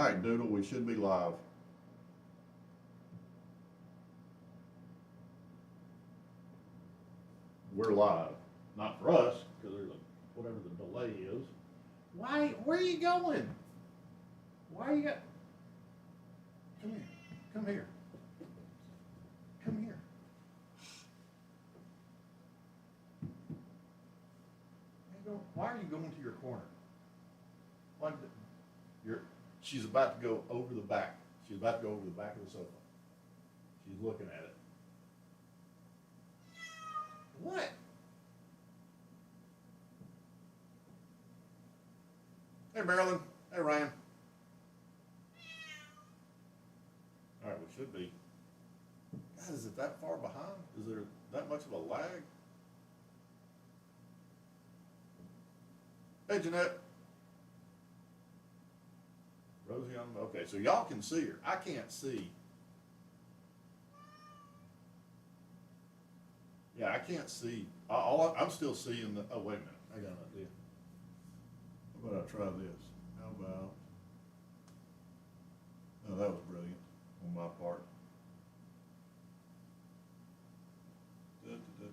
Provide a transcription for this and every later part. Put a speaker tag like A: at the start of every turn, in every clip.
A: All right, Doodle, we should be live. We're live. Not for us, because there's whatever the delay is. Why? Where are you going? Why are you got? Come here. Come here. Come here. Why are you going to your corner? Why? She's about to go over the back. She's about to go over the back of the sofa. She's looking at it. What? Hey, Marilyn. Hey, Ryan. All right, we should be. God, is it that far behind? Is there that much of a lag? Hey, Jeanette. Rosie, okay, so y'all can see her. I can't see. Yeah, I can't see. I'm still seeing the, oh, wait a minute. I got an idea. How about I try this? How about, oh, that was brilliant on my part. Da, da, da, da, da.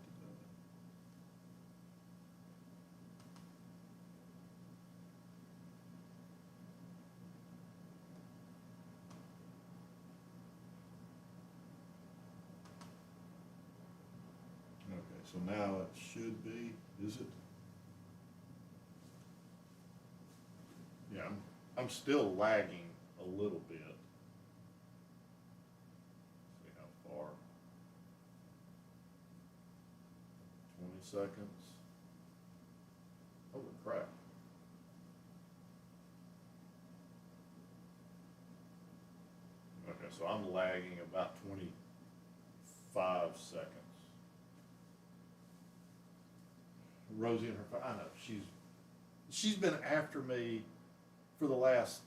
A: Okay, so now it should be, is it? Yeah, I'm still lagging a little bit. See how far. 20 seconds. Holy crap. Okay, so I'm lagging about 25 seconds. Rosie and her, I know, she's been after me for the last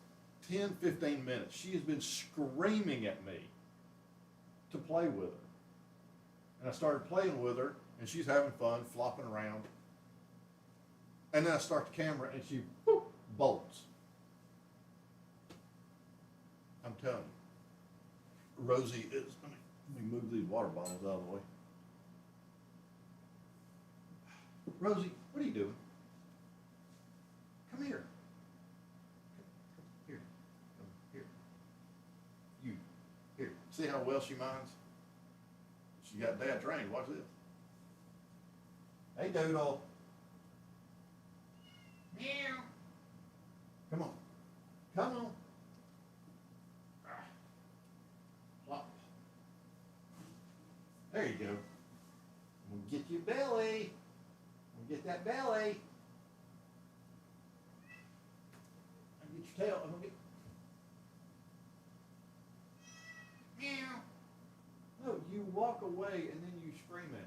A: 10, 15 minutes. She has been screaming at me to play with her. And I started playing with her, and she's having fun, flopping around. And then I start the camera, and she whoop, bolts. I'm telling you. Rosie is, let me move these water bottles out of the way. Rosie, what are you doing? Come here. Here. Come here. You. Here. See how well she minds? She got dad trained. Watch this. Hey, Doodle. Meow. Come on. Come on. Plop. There you go. I'm going to get your belly. Get that belly. And get your tail. I'm gonna get. Meow. No, you walk away and then you scream at me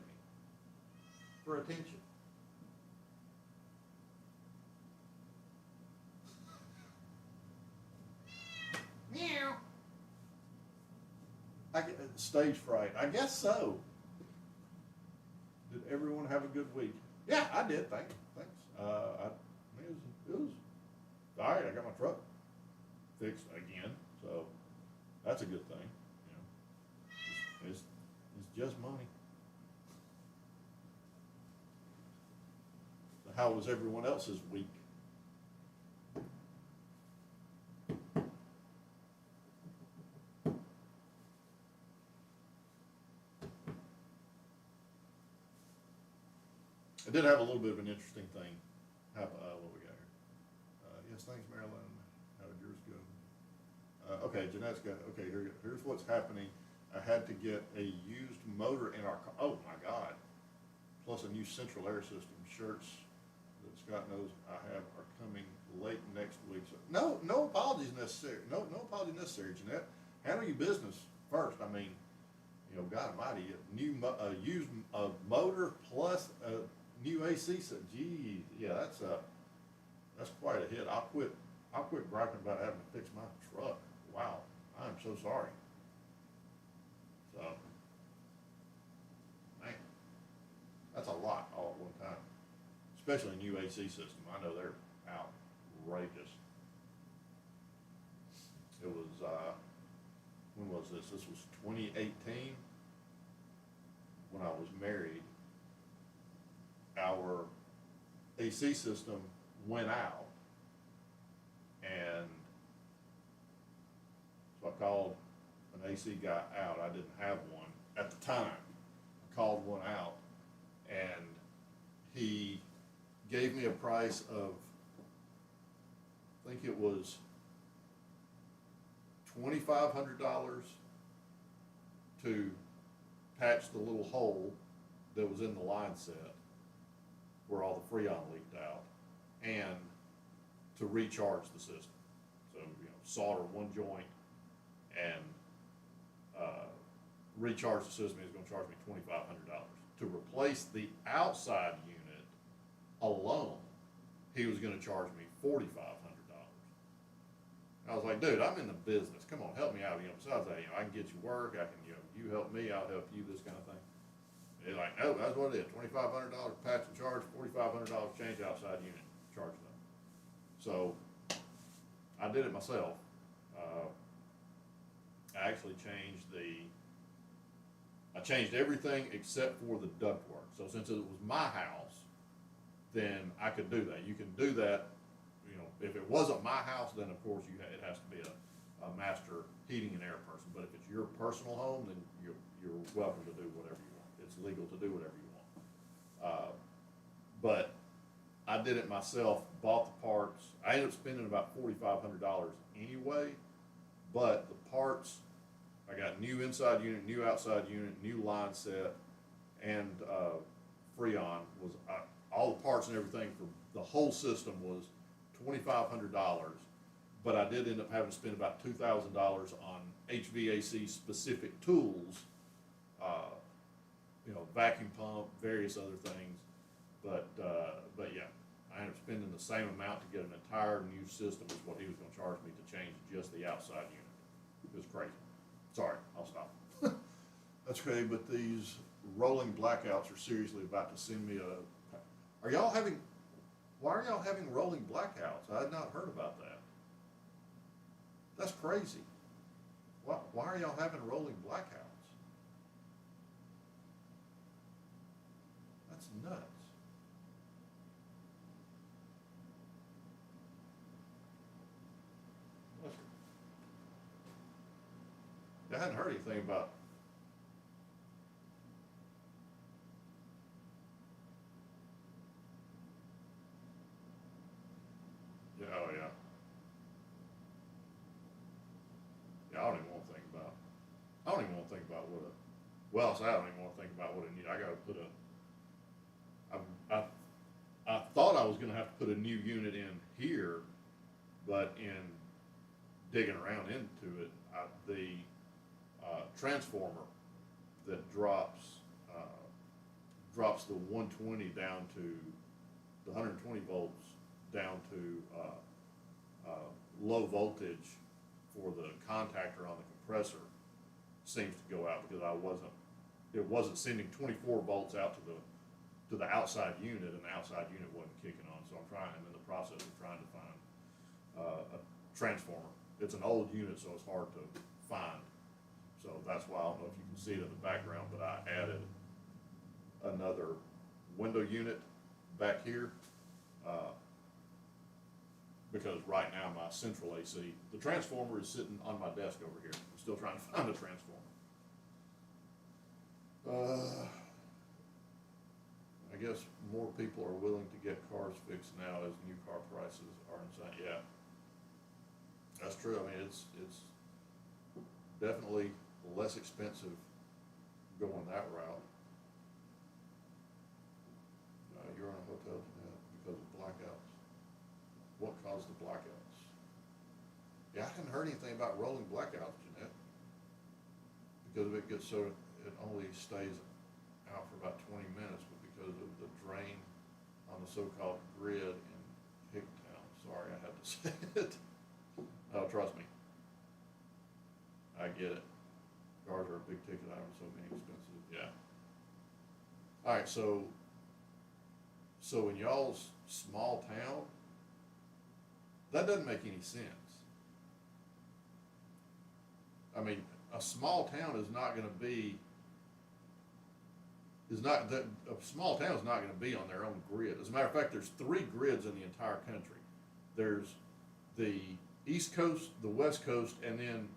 A: for attention. Meow. I get stage fright. I guess so. Did everyone have a good week? Yeah, I did. Thanks. It was all right. I got my truck fixed again, so that's a good thing. You know, it's just money. So how was everyone else's week? I did have a little bit of an interesting thing. What we got here? Yes, thanks, Marilyn. How did yours go? Okay, Jeanette's got, okay, here's what's happening. I had to get a used motor in our car. Oh my God. Plus a new central air system. Shirts that Scott knows I have are coming late next week. So no apologies necessary. No apologies necessary, Jeanette. Handle your business first. I mean, you know, God almighty, used motor plus new AC set. Geez, yeah, that's quite a hit. I'll quit griping about having to fix my truck. Wow, I'm so sorry. So, man, that's a lot all at one time. Especially a new AC system. I know they're outrageous. was this? This was 2018, when I was married. Our AC system went out, and so I called an AC guy out. I didn't have one at the time. I called one out, and he gave me a price of, I think it was $2,500 to patch the little hole that was in the line set where all the Freon leaked out, and to recharge the system. So, solder one joint and recharge the system. He's going to charge me $2,500. To replace the outside unit alone, he was going to charge me $4,500. I was like, dude, I'm in the business. Come on, help me out. Besides that, I can get you work. I can, you help me, I'll help you. This kind of thing. And he's like, no, that's what it is. $2,500 patch and charge, $4,500 change outside unit, charge them. So I did it myself. I actually I changed everything except for the ductwork. So since it was my house, then I could do that. You can do that. If it wasn't my house, then of course it has to be a master heating and air person. But if it's your personal home, then you're welcome to do whatever you want. It's legal to do whatever you want. But I did it myself, bought the parts. I ended up spending about $4,500 anyway, but the parts, I got new inside unit, new outside unit, new line set, and Freon was, all the parts and everything for the whole system was $2,500, but I did end up having to spend about $2,000 on HVAC specific tools, vacuum pump, various other things. But yeah, I ended up spending the same amount to get an entire new system as what he was going to charge me to change just the outside unit. It was crazy. Sorry, I'll stop. That's okay, but these rolling blackouts are seriously about to send me why are y'all having rolling blackouts? I had not heard about that. That's crazy. Why are y'all having rolling blackouts? That's nuts. I hadn't heard anything about. Yeah, oh yeah. Yeah, I don't even want to think about. I don't even want to think about what a. Well, so I don't even want to think about what it needs. I got to put a. I thought I was going to have to put a new unit in here, but in digging around into it, the transformer that drops the 120 down to the 120 volts down to low voltage for the contactor on the compressor seems to go out because it wasn't sending 24 volts out to the outside unit, and the outside unit wasn't kicking on. So I'm in the process of trying to find a transformer. It's an old unit, so it's hard to find. So that's why I don't know if you can see it in the background, but I added another window unit back here because right now my central AC, the transformer is sitting on my desk over here. I'm still trying to find a transformer. I guess more people are willing to get cars fixed now as new car prices are insane. Yeah, that's true. I mean, it's definitely less expensive going that route. You're on a hotel tonight because of blackouts. What caused the blackouts? Yeah, I hadn't heard anything about rolling blackouts, Jeanette, because it gets so it only stays out for about 20 minutes, but because of the drain on the so-called grid in Hicktown. Sorry, I had to say it. No, trust me. I get it. Cars are a big ticket item, so many expensive. Yeah. All right, so in y'all's small town, that doesn't make any sense. I mean, a small town is not gonna be, is not, that, a small town is not gonna be on their own grid. As a matter of fact, there's 3 grids in the entire country. There's the East Coast, the West Coast, and then,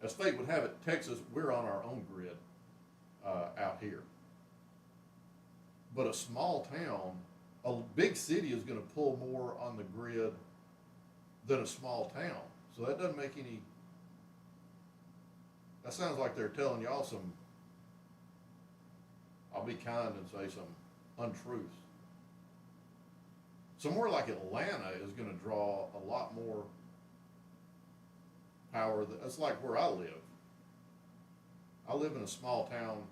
A: as fate would have it, Texas, we're on our own grid, out here. But a small town, a big city is gonna pull more on the grid than a small town. So that doesn't make any, that sounds like they're telling y'all some, I'll be kind and say some untruths. Somewhere like Atlanta is gonna draw a lot more power. That's like where I live. I live in a small town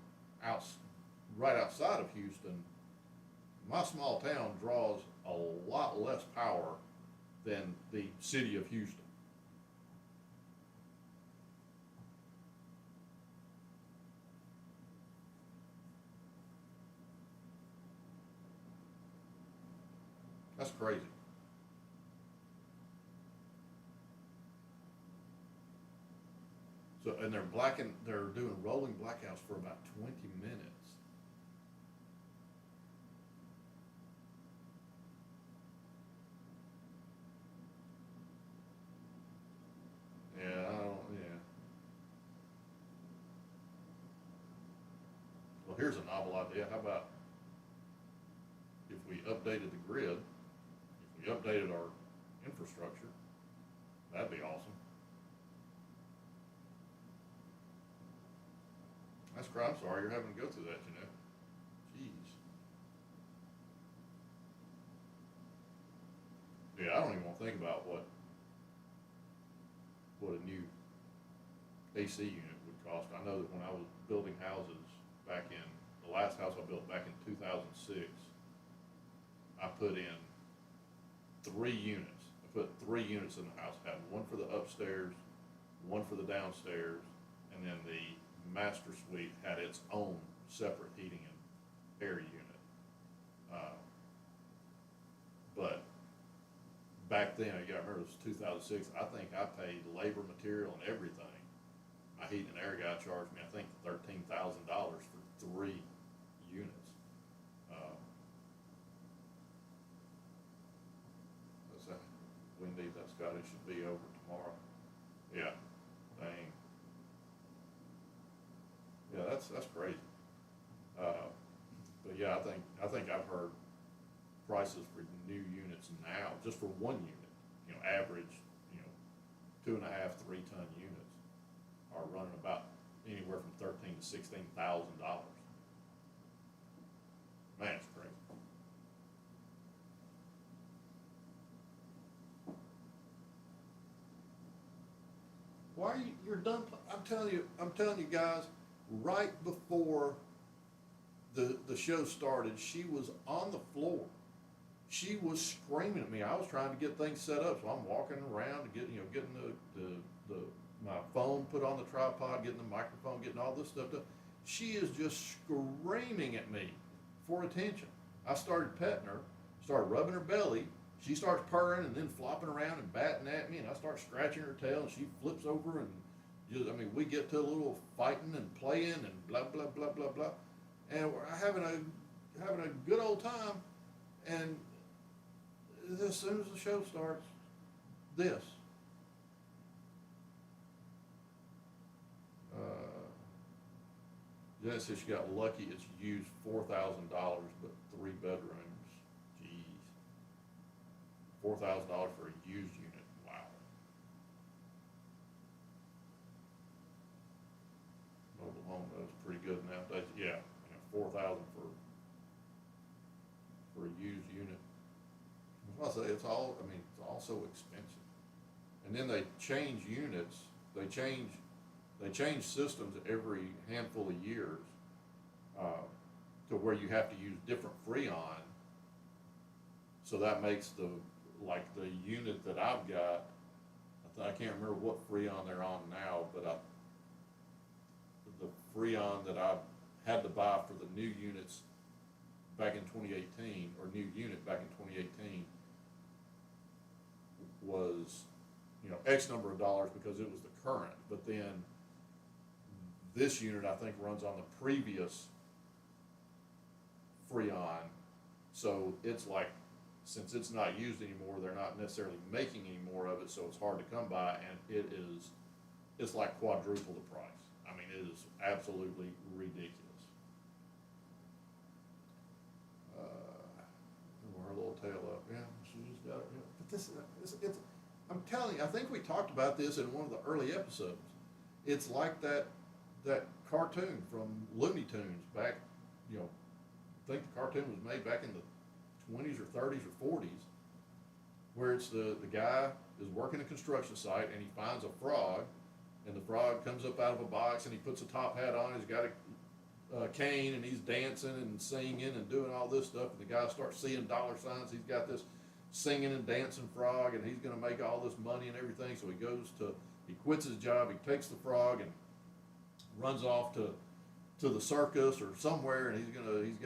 A: right outside of Houston. My small town draws a lot less power than the city of Houston. That's crazy. So, and they're doing rolling blackouts for about 20 minutes. Yeah, I don't, yeah. Well, here's a novel idea. How about if we updated the grid, if we updated our infrastructure, that'd be awesome. I'm sorry you're having to go through that, you know. Jeez. Yeah, I don't even want to think about what a new AC unit would cost. I know that when I was building houses back in, the last house I built back in 2006, I put in 3 units. I put 3 units in the house. I had one for the upstairs, one for the downstairs, and then the master suite had its own separate heating and air unit. But back then, you gotta remember, it was 2006, I think I paid labor, material, and everything. My heat and air guy charged me, I think, $13,000 for 3 units. What's that? Wendy, that's got, it should be over tomorrow. Yeah, dang. Yeah, that's crazy. But yeah, I think I've heard prices for new units now, just for one unit, you know, average, you know, 2.5, 3-ton units are running about anywhere from $13,000 to $16,000. Man, it's crazy. Why are you're done? I'm telling you guys, right before the show started, she was on the floor. She was screaming at me. I was trying to get things set up, so I'm walking around to getting the my phone put on the tripod, getting the microphone, getting all this stuff done. She is just screaming at me for attention. I started petting her, started rubbing her belly. She starts purring and then flopping around and batting at me, and I start scratching her tail, and she flips over and just, I mean, we get to a little fighting and playing and blah blah blah blah blah, and we're having a good old time. And as soon as the show starts, this. Jen says she got lucky. It's used $4,000, but 3 bedrooms. Jeez, $4,000 for a used unit. Wow. Mobile home though is pretty good nowadays. Yeah, 4,000 for a used unit. That's why I say it's all. I mean, it's all so expensive. And then they change units. They change systems every handful of years, to where you have to use different Freon. So that makes the unit that I've got, I can't remember what Freon they're on now, but the Freon that I had to buy for the new units back in 2018, or new unit back in 2018, was, X number of dollars because it was the current, but then This unit, I think, runs on the previous Freon, so it's like, since it's not used anymore, they're not necessarily making any more of it, so it's hard to come by, and it's like quadruple the price. I mean, it is absolutely ridiculous. Her little tail up, yeah, she's got it, yeah. But it's, I'm telling you, I think we talked about this in one of the early episodes. It's like that cartoon from Looney Tunes back, you know, I think the cartoon was made back in the 20s or 30s or 40s, where it's the guy is working a construction site and he finds a frog, and the frog comes up out of a box and he puts a top hat on, he's got a cane, and he's dancing and singing and doing all this stuff, and the guy starts seeing dollar signs. He's got this singing and dancing frog, and he's going to make all this money and everything, so he quits his job, he takes the frog and runs off to the circus or somewhere, and he's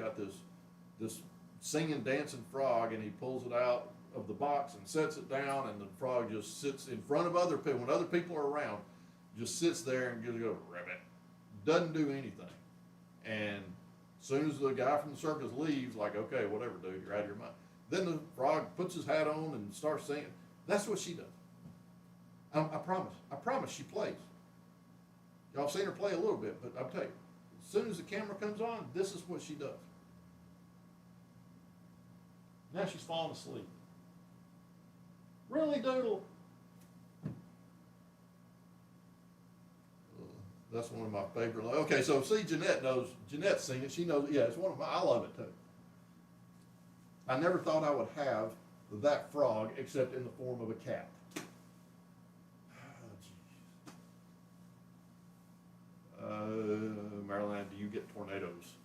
A: got this singing, dancing frog, and he pulls it out of the box and sets it down, and the frog just sits in front of other people when other people are around, just sits there and just goes ribbit, doesn't do anything. And as soon as the guy from the circus leaves, like, okay, whatever, dude, you're out of your mind. Then the frog puts his hat on and starts singing. That's what she does. I promise she plays. Y'all seen her play a little bit, but I'll tell you, as soon as the camera comes on, this is what she does. Now she's falling asleep. Really, Doodle? That's one of my favorite. Okay, so see, Jeanette's singing. She knows, yeah, it's one of my, I love it too. I never thought I would have that frog except in the form of a cat. Marilyn, do you get tornadoes?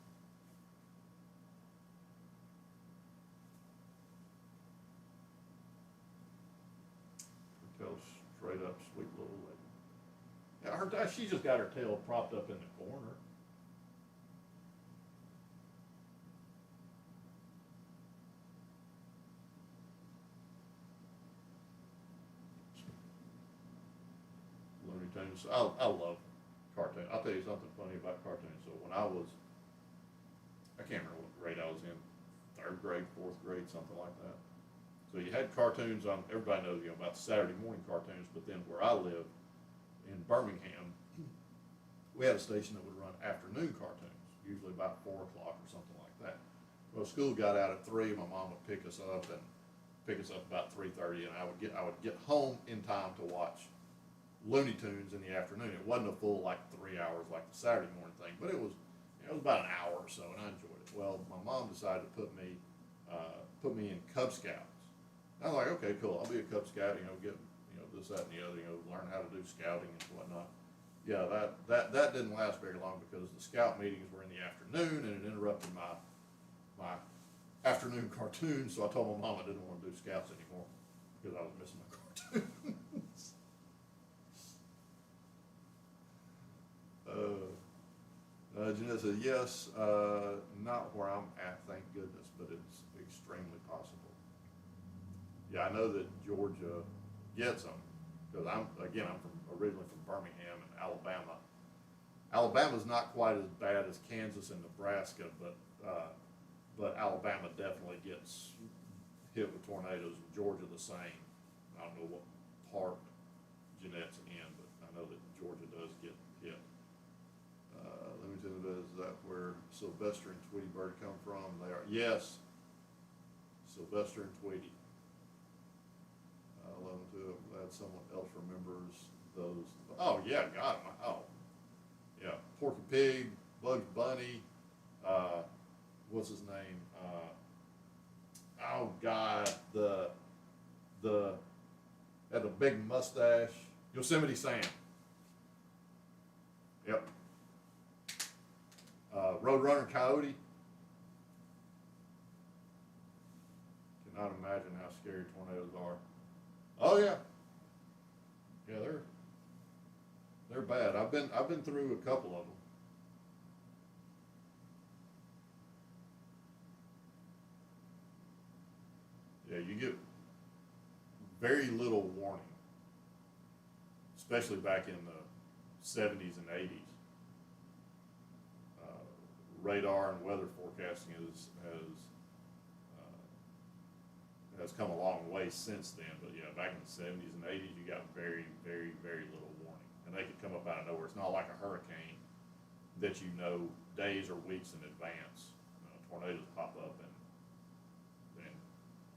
A: Tell straight up, sweet little lady. Yeah, she just got her tail propped up in the corner. Looney Tunes. I love cartoons. I'll tell you something funny about cartoons. So when I can't remember what grade I was in, 3rd grade, 4th grade, something like that. So you had cartoons on, everybody knows, you know, about the Saturday morning cartoons, but then where I live in Birmingham, we had a station that would run afternoon cartoons, usually about 4 o'clock or something like that. Well, school got out at 3, my mom would pick us up about 3:30, and I would get home in time to watch Looney Tunes in the afternoon. It wasn't a full like 3 hours like the Saturday morning thing, but it was about an hour or so, and I enjoyed it. Well, my mom decided to put me in Cub Scouts. I was like, okay, cool, I'll be a Cub Scout, get, this, that, and the other, learn how to do scouting and whatnot. Yeah, that didn't last very long because the scout meetings were in the afternoon, and it interrupted my afternoon cartoons, so I told my mom I didn't want to do scouts anymore because I was missing my cartoons. Jeanette said, yes, not where I'm at, thank goodness, but it's extremely possible. Yeah, I know that Georgia gets them, because I'm originally from Birmingham and Alabama. Alabama's not quite as bad as Kansas and Nebraska, but Alabama definitely gets hit with tornadoes, and Georgia the same. I don't know what part Jeanette's in, but I know that Georgia does get hit. Let me tell you, is that where Sylvester and Tweety Bird come from? They are, yes, Sylvester and Tweety. 11-2, I'm glad someone else remembers those. Oh yeah, got him. Oh yeah, Porky Pig, Bugs Bunny, what's his name? Oh God, the had the big mustache, Yosemite Sam. Yep. Roadrunner Coyote. Cannot imagine how scary tornadoes are. Oh yeah. Yeah, they're bad. I've been through a couple of them. Yeah, you get very little warning, especially back in the 70s and 80s. radar and weather forecasting has come a long way since then. But yeah, back in the 70s and 80s, you got very, very, very little warning, and they could come up out of nowhere. It's not like a hurricane that you know days or weeks in advance. Tornadoes pop up, and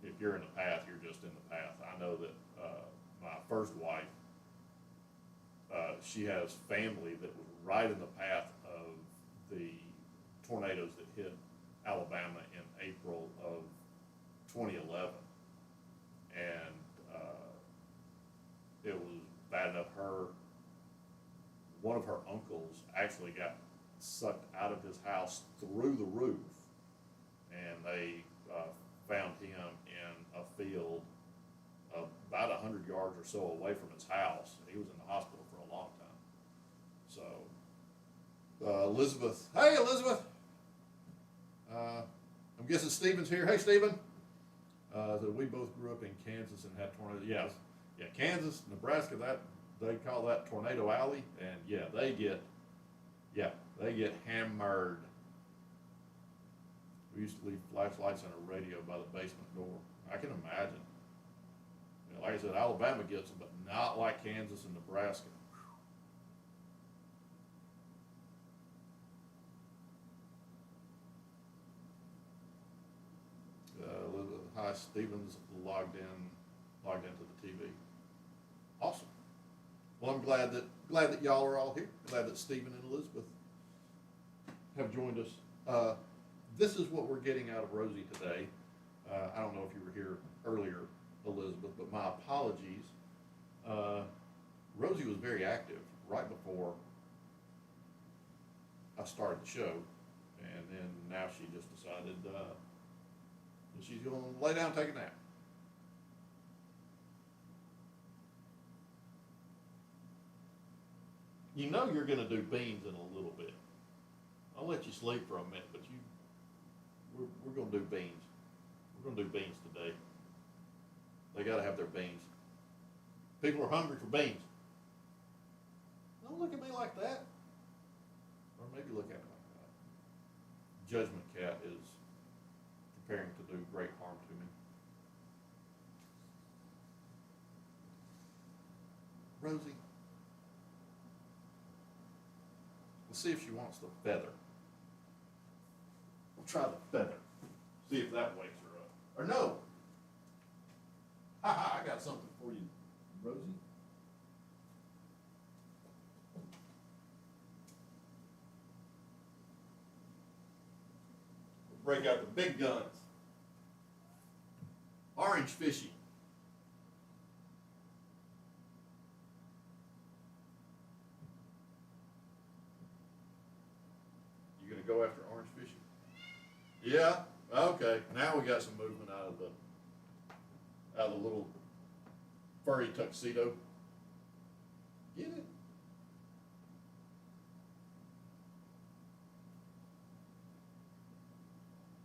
A: if you're in the path, you're just in the path. I know that my first wife, she has family that was right in the path of the tornadoes that hit Alabama in April of 2011, and it was bad enough. One of her uncles actually got sucked out of his house through the roof, and they found him in a field about 100 yards or so away from his house. He was in the hospital for a long time. So, Elizabeth, hey Elizabeth, I'm guessing Stephen's here. Hey Stephen. So we both grew up in Kansas and had tornadoes. Yeah, Kansas, Nebraska, they call that Tornado Alley, and yeah, they get hammered. We used to leave flashlights and a radio by the basement door. I can imagine. You know, like I said, Alabama gets them, but not like Kansas and Nebraska. Hi, Stephen's logged into the TV. Awesome. Well, I'm glad that y'all are all here. Glad that Stephen and Elizabeth have joined us. This is what we're getting out of Rosie today. I don't know if you were here earlier, Elizabeth, but my apologies. Rosie was very active right before I started the show, and then now she just decided that she's going to lay down and take a nap. You know you're going to do beans in a little bit. I'll let you sleep for a minute, but we're going to do beans. We're going to do beans today. They got to have their beans. People are hungry for beans. Don't look at me like that. Or maybe look at me like that. Judgment Cat is preparing to do great harm to me. Rosie, we'll see if she wants the feather. We'll try the feather. See if that wakes her up. Or no. I got something for you, Rosie. We'll break out the big guns. Orange fishy. You gonna go after orange fishy? Yeah. Okay. Now we got some movement out of the little furry tuxedo. Get it?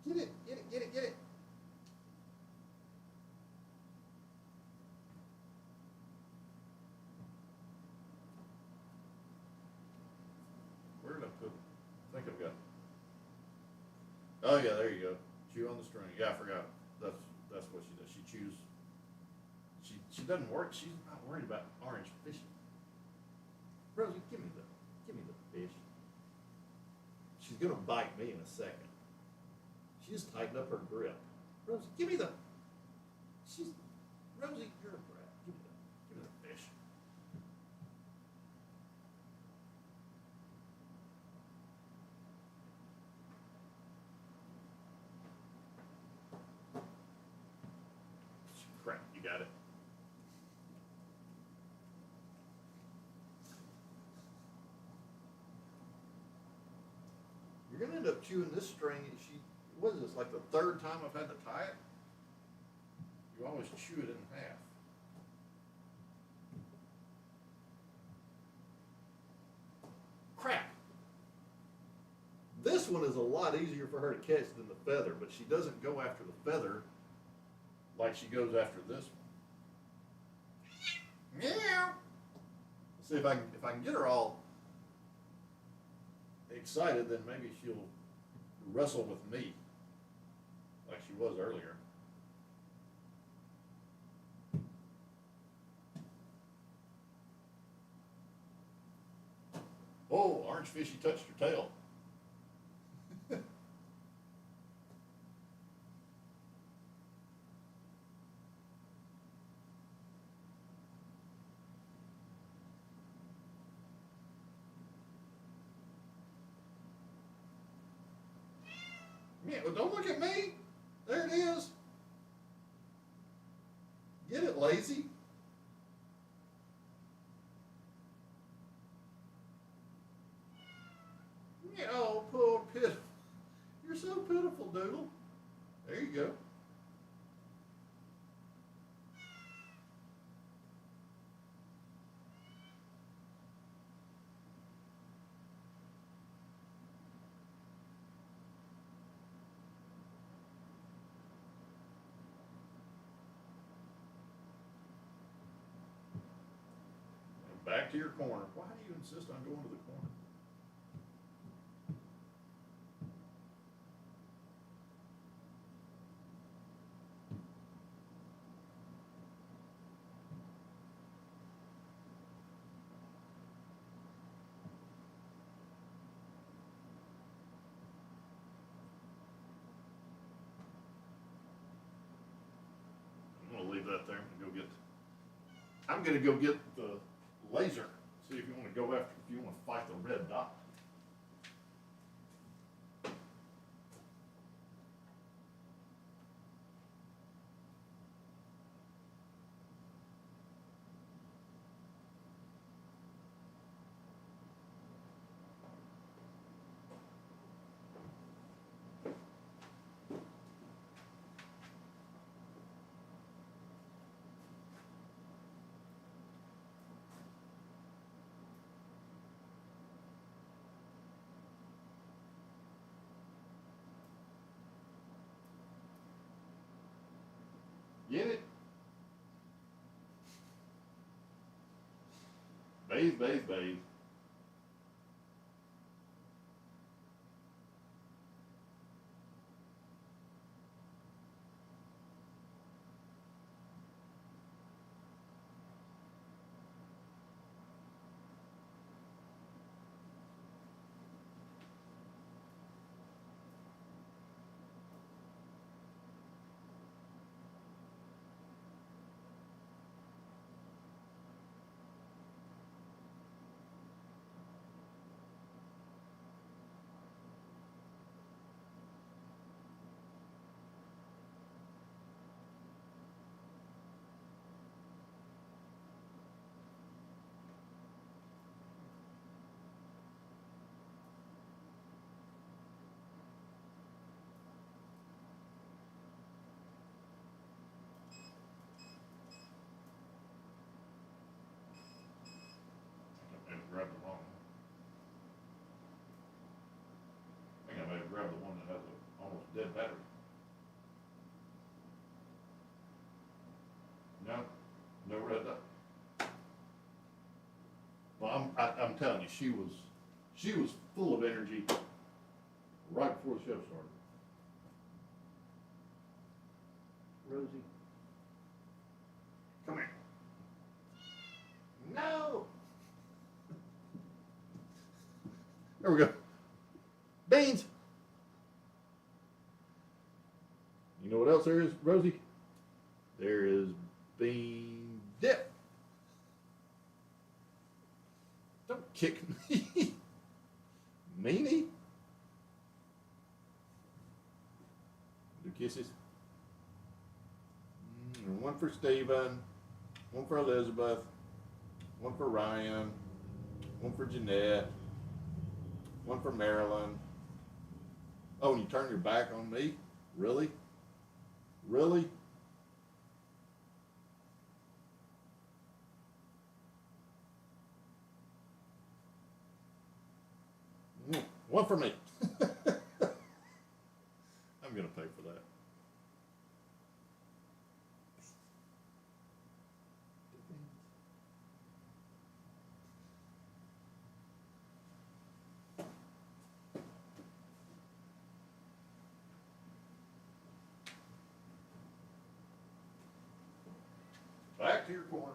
A: Get it? Get it? Get it? Get it? Where did I put it? I think I've got it. Oh yeah, there you go. Chew on the string. Yeah, I forgot. That's what she does. She chews. She doesn't work. She's not worried about orange fishing. Rosie, give me the fish. She's gonna bite me in a second. She just tightened up her grip. Rosie, give me the. Rosie, you're a brat. Give me the fish. Crap, you got it. You're gonna end up chewing this string. What is this, like the third time I've had to tie it? You always chew it in half. Crap. This one is a lot easier for her to catch than the feather, but she doesn't go after the feather like she goes after this one. Meow. See if I can get her all excited, then maybe she'll wrestle with me like she was earlier. Oh, orange fishy touched her tail. Yeah, well, don't look at me. There it is. Get it, lazy. Yeah, oh, poor pitiful. You're so pitiful, Doodle. There you go. Back to your corner. Why do you insist on going to the corner? I'm gonna leave that there and go get. I'm gonna go get the laser. See if you want to go after. If you want to fight the red dot. Get it? Bathe, bathe, bathe. I may have grabbed the wrong one. I think I may have grabbed the one that has a almost dead battery. No, no red dot. Well, I'm telling you, she was full of energy right before the show started. Rosie, come here. No. There we go. Beans. You know what else there is, Rosie? There is bean dip. Don't kick me. Meanie. Do kisses. One for Stephen, one for Elizabeth, one for Ryan, one for Jeanette, one for Marilyn. Oh, and you turn your back on me? Really? Really? One for me. I'm gonna pay for that. back to your corner.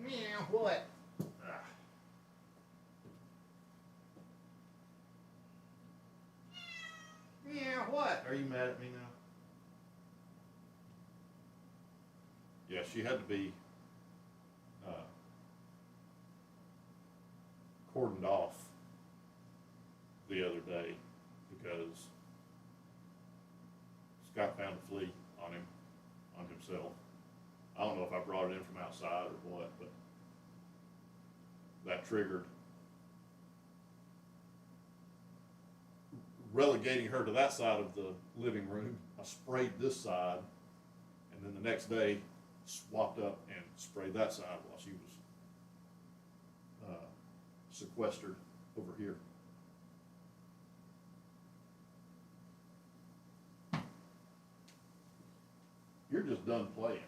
A: Meow, what? Ah. Meow, what? Are you mad at me now? Yeah, she had to be cordoned off the other day because Scott found a flea on him, on himself. I don't know if I brought it in from outside or what, but that triggered relegating her to that side of the living room. I sprayed this side, and then the next day swapped up and sprayed that side while she was sequestered over here. You're just done playing.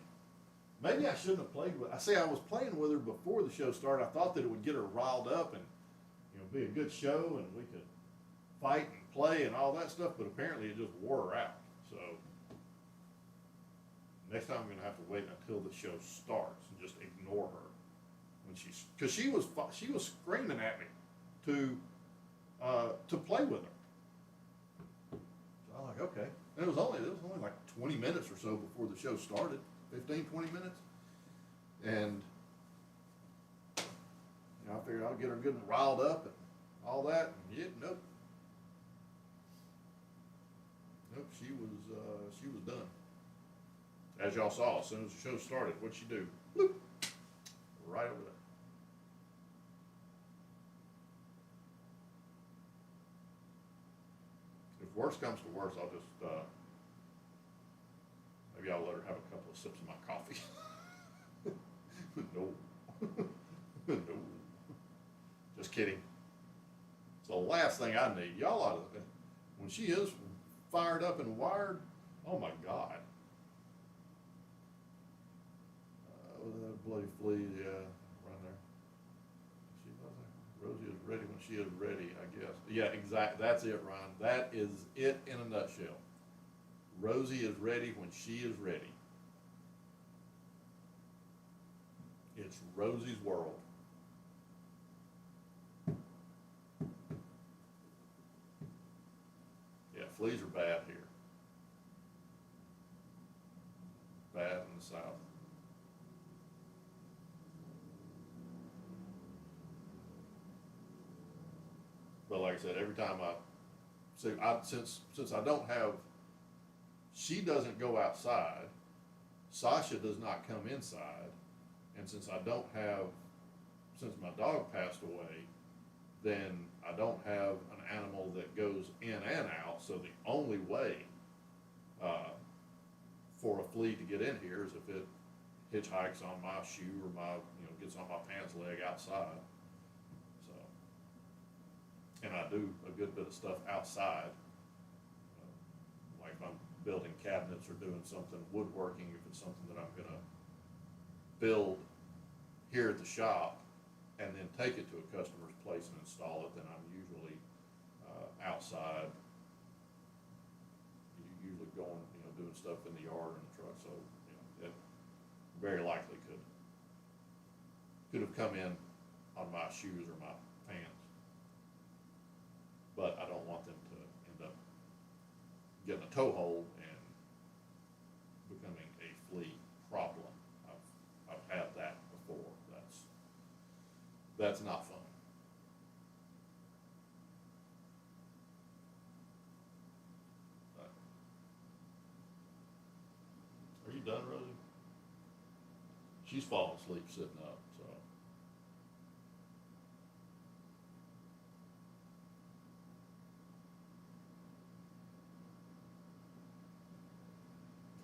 A: Maybe I shouldn't have played with. I was playing with her before the show started. I thought that it would get her riled up and be a good show and we could fight and play and all that stuff. But apparently it just wore her out. So next time I'm going to have to wait until the show starts and just ignore her when because she was screaming at me to play with her. So I'm like, okay. And it was only like 20 minutes or so before the show started, 15, 20 minutes. And I figured I'll get her good and riled up and all that. And yeah, nope. Nope, she was done. As y'all saw, as soon as the show started, what'd she do? Bloop, right over there. If worse comes to worse, I'll just maybe I'll let her have a couple of sips of my coffee. No. No. Just kidding. It's the last thing I need. Y'all ought to, when she is fired up and wired, oh my God. That bloody flea, yeah, right there. She wasn't. Rosie is ready when she is ready, I guess. Yeah, exactly. That's it, Ron. That is it in a nutshell. Rosie is ready when she is ready. It's Rosie's world. Yeah, fleas are bad here. Bad in the South. But like I said, every time since I don't have, she doesn't go outside, Sasha does not come inside, and since my dog passed away, then I don't have an animal that goes in and out, so the only way for a flea to get in here is if it hitchhikes on my shoe or gets on my pants leg outside. And I do a good bit of stuff outside, like if I'm building cabinets or doing something woodworking, if it's something that I'm gonna build here at the shop and then take it to a customer's place and install it, then I'm usually outside, usually going, doing stuff in the yard and the truck, so, it very likely could have come in on my shoes or my pants. But I don't want them to end up getting a toe hold and becoming a flea problem. I've had that before. That's not fun. Are you done, Rosie? She's falling asleep sitting up, so.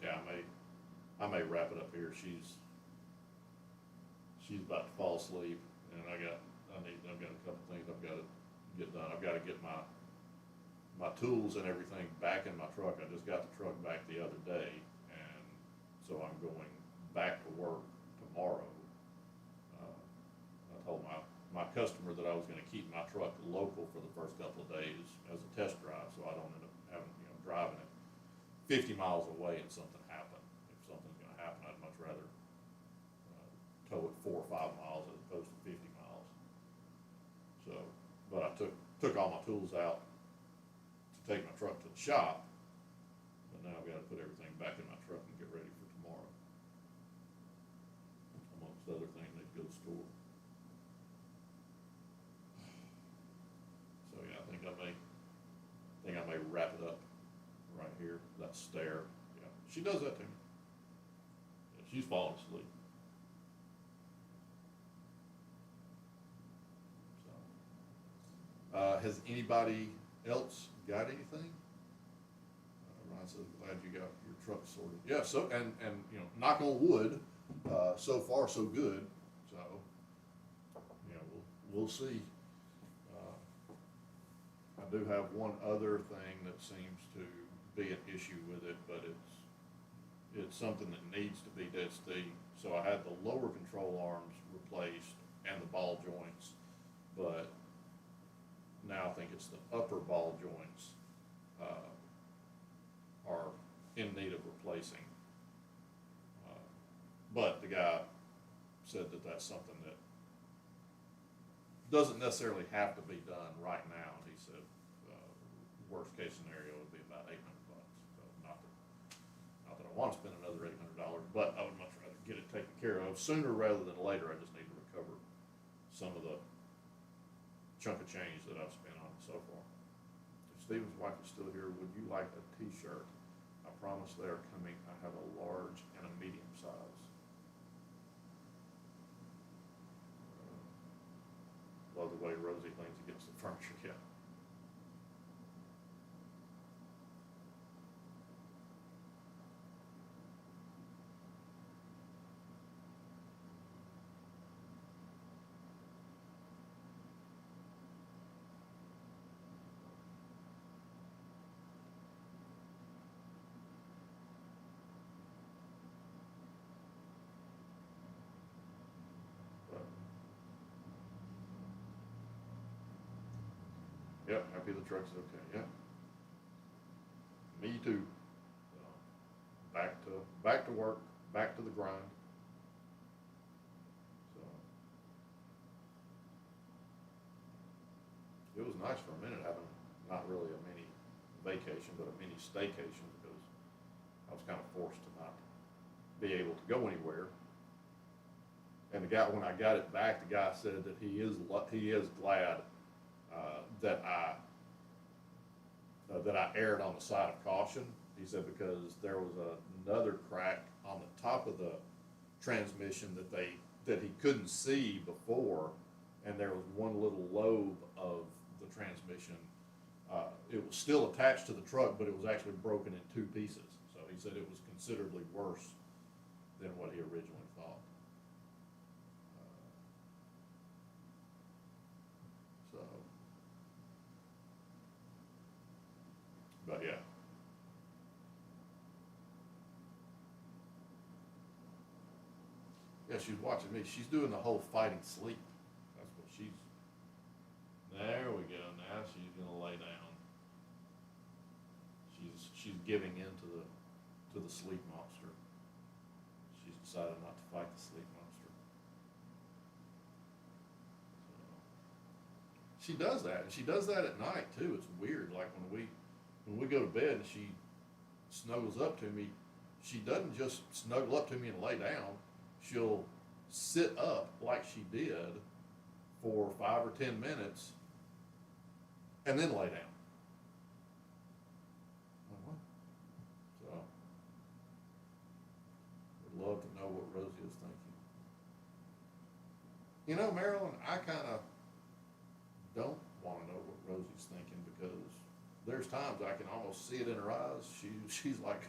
A: Yeah, I may wrap it up here. She's about to fall asleep, and I've got a couple things I've got to get done. I've got to get my tools and everything back in my truck. I just got the truck back the other day, and so I'm going back to work tomorrow. I told my my customer that I was gonna keep my truck local for the first couple of days as a test drive, so I don't end up having, driving it 50 miles away and something happened. If something's gonna happen, I'd much rather tow it 4 or 5 miles as opposed to 50 miles. So, but I took all my tools out to take my truck to the shop, but now I've gotta put everything back in my truck and get ready for tomorrow. Amongst other things, they go to the store. So yeah, I think I may wrap it up right here, that stair. Yeah, she does that to me. Yeah, she's falling asleep. So, has anybody else got anything? Ron says, glad you got your truck sorted. Yeah, so, and knock on wood, so far so good. So, we'll see. I do have one other thing that seems to be an issue with it, but it's something that needs to be DSD. So I had the lower control arms replaced and the ball joints, but now I think it's the upper ball joints are in need of replacing. But the guy said that that's something that doesn't necessarily have to be done right now. He said worst case scenario would be about $800. So not that I want to spend another $800, but I would much rather get it taken care of sooner rather than later. I just need to recover some of the chunk of change that I've spent on it so far. If Steven's wife is still here, would you like a t-shirt? I promise they are coming. I have a large and a medium size. Love the way Rosie leans against the furniture. Yeah. Yep, happy the truck's okay. Yeah. Me too. Back to work, back to the grind. So it was nice for a minute having not really a mini vacation, but a mini staycation, because I was kind of forced to not be able to go anywhere. And the guy, when I got it back, the guy said that he is glad that I erred on the side of caution. He said because there was another crack on the top of the transmission that he couldn't see before, and there was one little lobe of the transmission. It was still attached to the truck, but it was actually broken in 2 pieces. So he said it was considerably worse than what he originally thought. But yeah. Yeah, she's watching me. She's doing the whole fighting sleep. That's what she's. There we go. Now she's gonna lay down. She's giving in to the sleep monster. She's decided not to fight the sleep monster. So, she does that, and she does that at night too. It's weird. Like when we go to bed and she snuggles up to me, she doesn't just snuggle up to me and lay down. She'll sit up like she did for 5 or 10 minutes and then lay down. So, would love to know what Rosie is thinking. Marilyn, I kind of don't want to know what Rosie's thinking, because there's times I can almost see it in her eyes. She's like,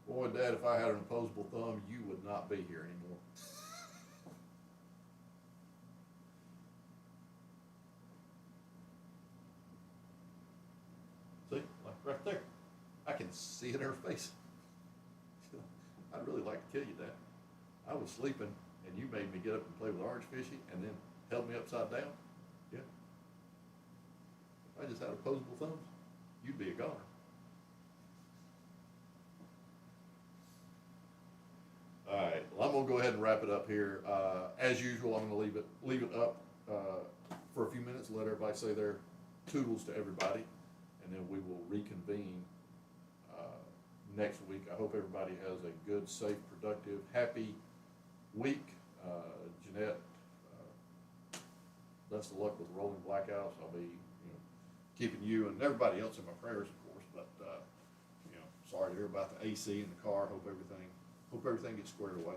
A: boy, Dad, if I had an opposable thumb, you would not be here anymore. See, like right there. I can see it in her face. I'd really like to kill you, Dad. I was sleeping, and you made me get up and play with Orange Fishy, and then held me upside down, yeah. If I just had opposable thumbs, you'd be a goner. All right, well, I'm gonna go ahead and wrap it up here. As usual, I'm gonna leave it up, for a few minutes, let everybody say their toodles to everybody, and then we will reconvene, next week. I hope everybody has a good, safe, productive, happy week. Jeanette, best of luck with rolling blackouts. I'll be, keeping you and everybody else in my prayers, of course, but, sorry to hear about the AC in the car. Hope everything gets squared away.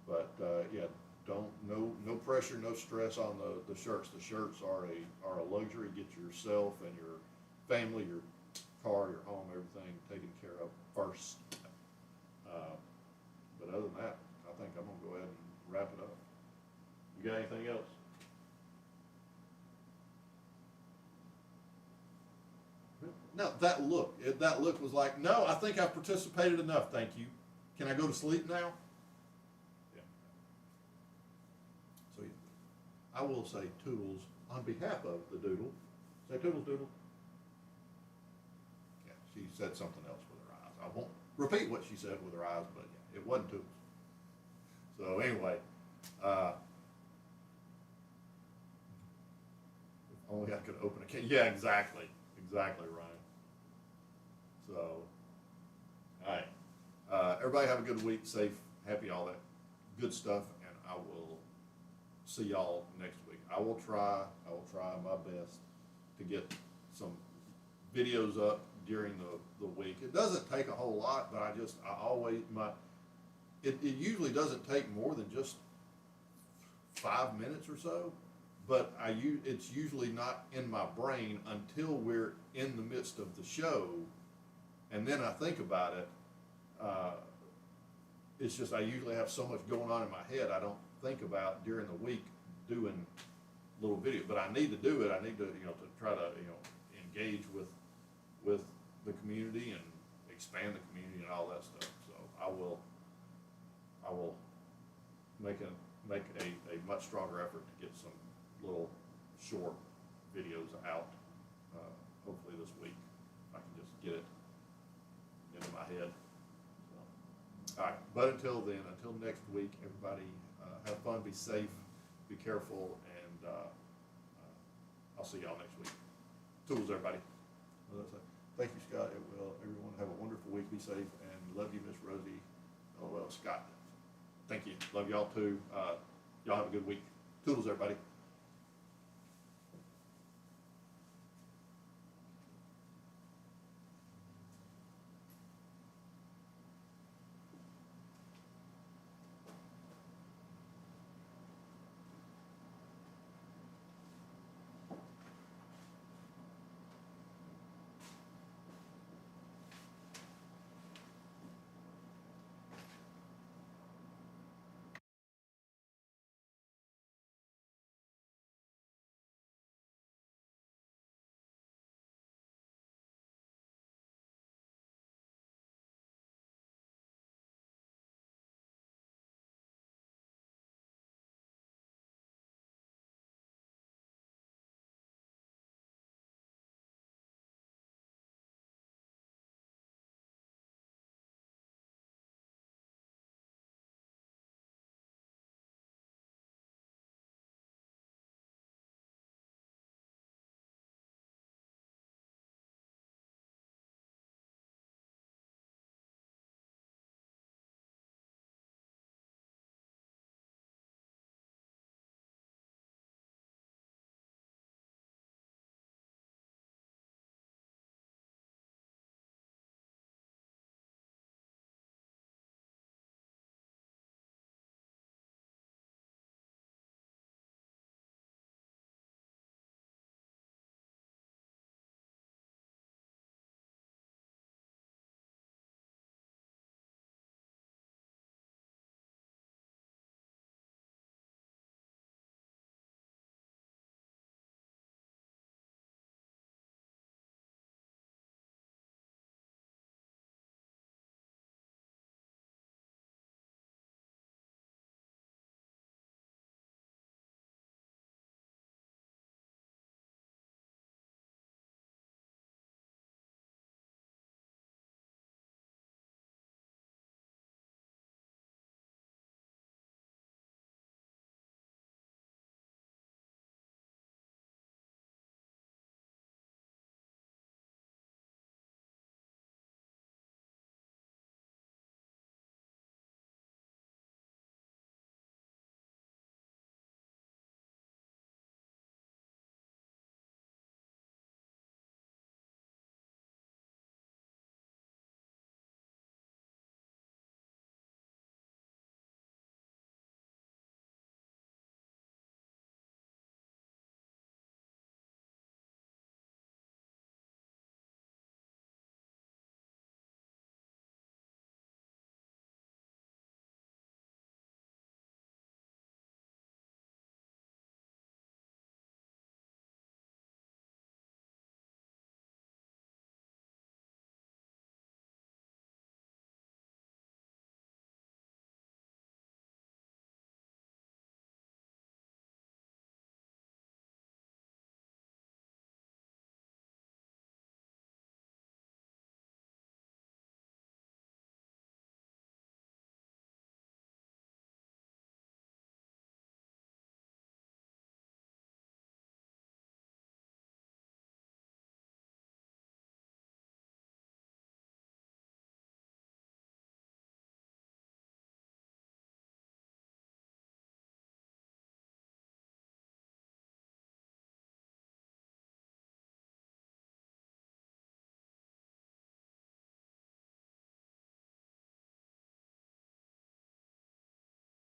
A: But, yeah, no pressure, no stress on the shirts. The shirts are a luxury. Get yourself and your family, your car, your home, everything taken care of first. But other than that, I think I'm gonna go ahead and wrap it up. You got anything else? No, that look was like, no, I think I've participated enough, thank you. Can I go to sleep now? Yeah. So, yeah. I will say toodles on behalf of the doodle. Say toodles, doodle. Yeah, she said something else with her eyes. I won't repeat what she said with her eyes, but yeah, it wasn't toodles. So anyway, if only I could open a can. Yeah, exactly, Ryan. So, all right. Everybody have a good week, safe, happy, all that good stuff, and I will see y'all next week. I will try my best to get some videos up during the week. It doesn't take a whole lot, but it usually doesn't take more than just 5 minutes or so, but it's usually not in my brain until we're in the midst of the show, and then I think about it. It's just I usually have so much going on in my head I don't think about during the week doing little video, but I need to do it. I need to to try to engage with the community and expand the community and all that stuff. So I will make a much stronger effort to get some little short videos out. Hopefully this week I can just get it into my head. All right, but until then, until next week, everybody have fun, be safe, be careful, and I'll see y'all next week. Tools, everybody. Thank you, Scott. Everyone have a wonderful week. Be safe, and love you, Miss Rosie. Oh, well, Scott. Thank you. Love y'all too. Y'all have a good week. Toodles, everybody.